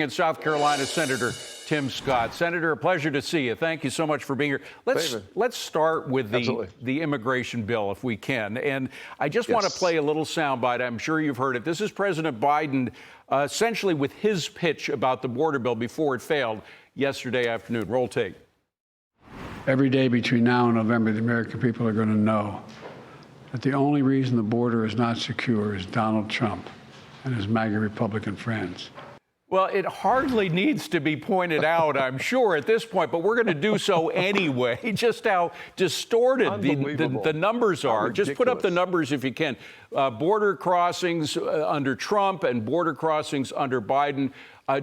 And South Carolina Senator Tim Scott. Senator, a pleasure to see you. Thank you so much for being here. Let's start with the immigration bill, if we can. And I just want to play a little soundbite. I'm sure you've heard it. This is President Biden essentially with his pitch about the border bill before it failed yesterday afternoon. Roll tape. Every day between now and November, the American people are going to know that the only reason the border is not secure is Donald Trump and his MAGA Republican friends. Well, it hardly needs to be pointed out, I'm sure, at this point, but we're going to do so anyway. Just how distorted the numbers are. Just put up the numbers if you can. Border crossings under Trump and border crossings under Biden,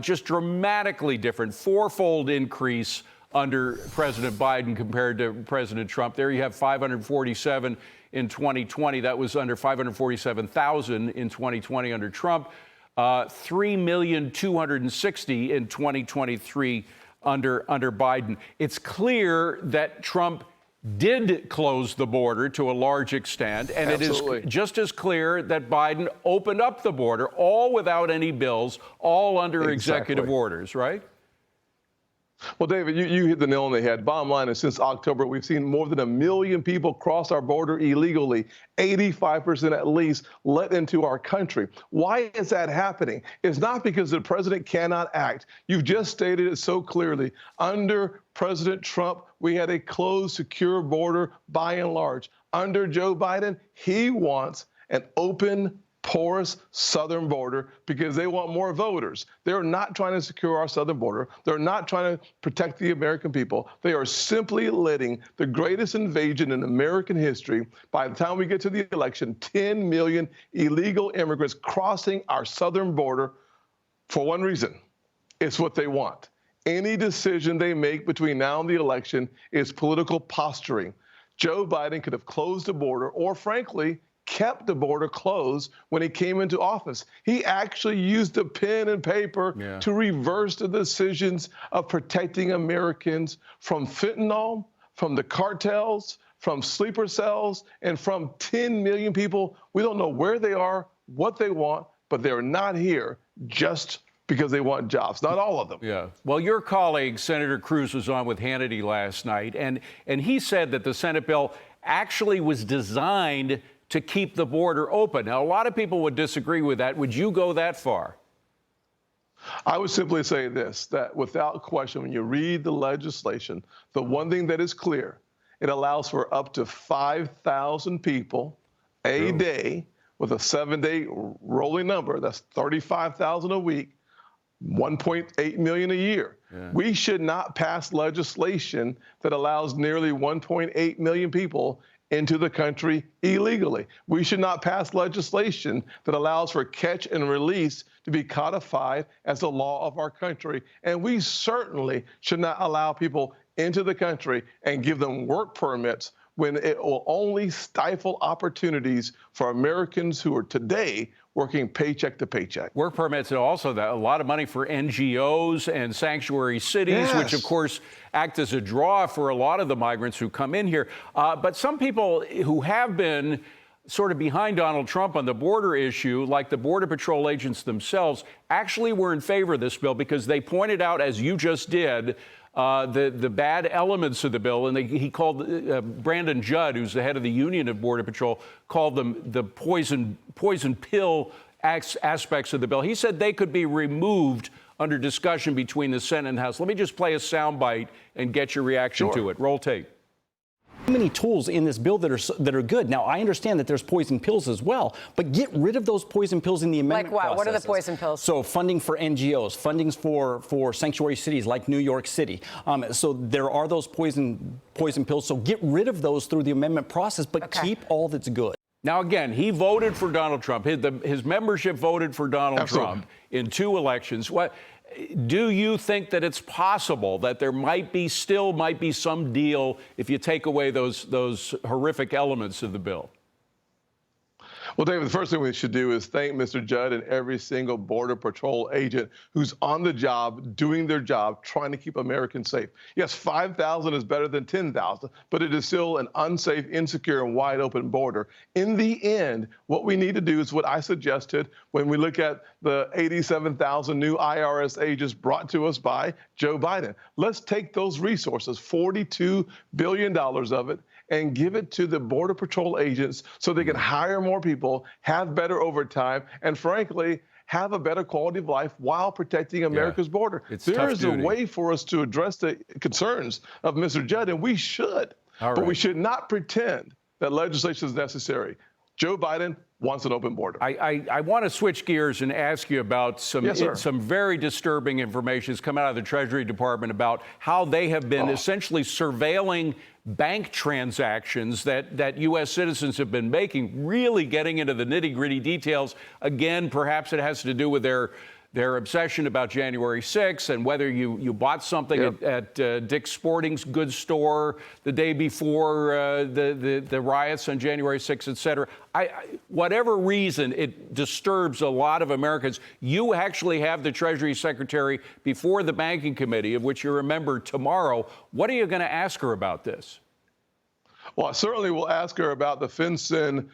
just dramatically different. Fourfold increase under President Biden compared to President Trump. There you have 547 in 2020. That was under 547,000 in 2020 under Trump. 3,260,000 in 2023 under Biden. It's clear that Trump did close the border to a large extent, and it is just as clear that Biden opened up the border, all without any bills, all under executive orders, right? Well, David, you hit the nail on the head. Bottom line is, since October, we've seen more than 1 million people cross our border illegally, 85% at least let into our country. Why is that happening? It's not because the president cannot act. You've just stated it so clearly. Under President Trump, we had a closed, secure border by and large. Under Joe Biden, he wants an open, porous southern border because they want more voters. They're not trying to secure our southern border. They're not trying to protect the American people. They are simply letting the greatest invasion in American history. By the time we get to the election, 10 million illegal immigrants crossing our southern border for one reason. It's what they want. Any decision they make between now and the election is political posturing. Joe Biden could have closed the border or, frankly, kept the border closed when he came into office. He actually used the pen and paper to reverse the decisions of protecting Americans from fentanyl, from the cartels, from sleeper cells, and from 10 million people. We don't know where they are, what they want, but they're not here just because they want jobs. Not all of them. Yeah. Well, your colleague, Senator Cruz, was on with Hannity last night, and he said that the Senate bill actually was designed to keep the border open. Now, a lot of people would disagree with that. Would you go that far? I would simply say this, that without question, when you read the legislation, the one thing that is clear, it allows for up to 5,000 people a day with a 7-day rolling number. That's 35,000 a week, 1.8 million a year. We should not pass legislation that allows nearly 1.8 million people into the country illegally. We should not pass legislation that allows for catch and release to be codified as the law of our country. And we certainly should not allow people into the country and give them work permits when it will only stifle opportunities for Americans who are today working paycheck to paycheck. Work permits and also a lot of money for NGOs and sanctuary cities, which of course act as a draw for a lot of the migrants who come in here. But some people who have been sort of behind Donald Trump on the border issue, like the Border Patrol agents themselves, actually were in favor of this bill because they pointed out, as you just did, the bad elements of the bill, and he called Brandon Judd, who's the head of the Union of Border Patrol, called them the poison pill aspects of the bill. He said they could be removed under discussion between the Senate and House. Let me just play a soundbite and get your reaction to it. Roll tape. Many tools in this bill that are good. Now, I understand that there's poison pills as well, but get rid of those poison pills in the amendment process. Like what? Processes. What are the poison pills? So funding for NGOs, funding for sanctuary cities like New York City. So there are those poison pills. So get rid of those through the amendment process, but keep all that's good. Now, again, he voted for Donald Trump. His membership voted for Donald Trump in 2 elections. Do you think that it's possible that there might be some deal if you take away those horrific elements of the bill? Well, David, the first thing we should do is thank Mr. Judd and every single Border Patrol agent who's on the job, doing their job, trying to keep Americans safe. Yes, 5,000 is better than 10,000, but it is still an unsafe, insecure, and wide open border. In the end, what we need to do is what I suggested when we look at the 87,000 new IRS agents brought to us by Joe Biden. Let's take those resources, $42 billion of it, and give it to the Border Patrol agents so they can hire more people, have better overtime, and frankly, have a better quality of life while protecting America's border. There is a way for us to address the concerns of Mr. Judd, and we should. But we should not pretend that legislation is necessary. Joe Biden wants an open border. I want to switch gears and ask you about some very disturbing information that's come out of the Treasury Department about how they have been essentially surveilling bank transactions that U.S. citizens have been making, really getting into the nitty-gritty details. Again, perhaps it has to do with their obsession about January 6th and whether you bought something at Dick's Sporting Goods store the day before the riots on January 6th, et cetera. Whatever reason, it disturbs a lot of Americans. You actually have the Treasury Secretary before the Banking Committee, of which you're a member tomorrow. What are you going to ask her about this? Well, I certainly will ask her about the FinCEN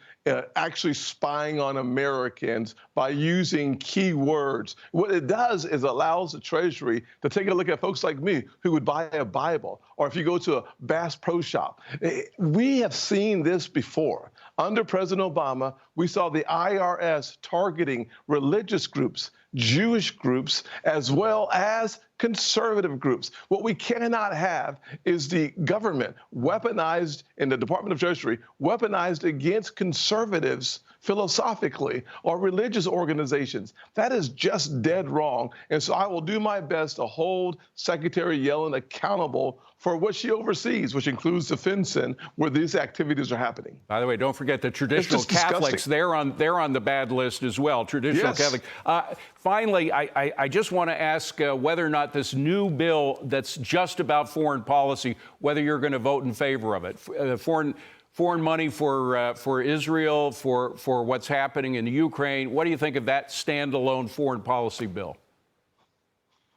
actually spying on Americans by using key words. What it does is allows the Treasury to take a look at folks like me who would buy a Bible, or if you go to a Bass Pro Shop. We have seen this before. Under President Obama, we saw the IRS targeting religious groups, Jewish groups, as well as conservative groups. What we cannot have is the government weaponized in the Department of Treasury, weaponized against conservatives philosophically or religious organizations. That is just dead wrong. And so I will do my best to hold Secretary Yellen accountable for what she oversees, which includes the FinCEN, where these activities are happening. By the way, don't forget the traditional Catholics. They're on the bad list as well. Traditional Catholic. Finally, I just want to ask whether or not this new bill that's just about foreign policy, whether you're going to vote in favor of it. Foreign money for Israel, for what's happening in Ukraine. What do you think of that standalone foreign policy bill?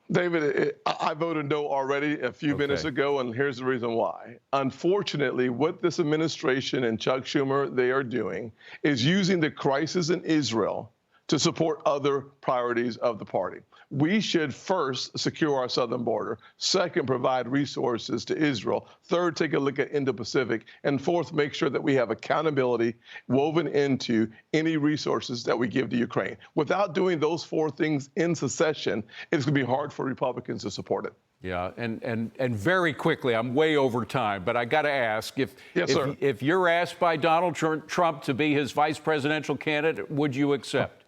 David, I voted no already a few minutes ago, and here's the reason why. Unfortunately, what this administration and Chuck Schumer, they are doing is using the crisis in Israel to support other priorities of the party. We should first secure our southern border. Second, provide resources to Israel. Third, take a look at Indo-Pacific. And fourth, make sure that we have accountability woven into any resources that we give to Ukraine. Without doing those four things in succession, it's going to be hard for Republicans to support it. Yeah, and very quickly, I'm way over time, but I got to ask, if you're asked by Donald Trump to be his vice presidential candidate, would you accept?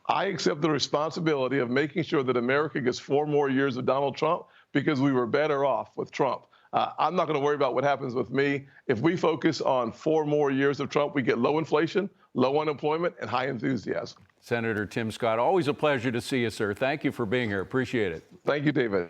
I accept the responsibility of making sure that America gets 4 more years of Donald Trump because we were better off with Trump. I'm not going to worry about what happens with me. If we focus on 4 more years of Trump, we get low inflation, low unemployment, and high enthusiasm. Senator Tim Scott, always a pleasure to see you, sir. Thank you for being here. Appreciate it. Thank you, David.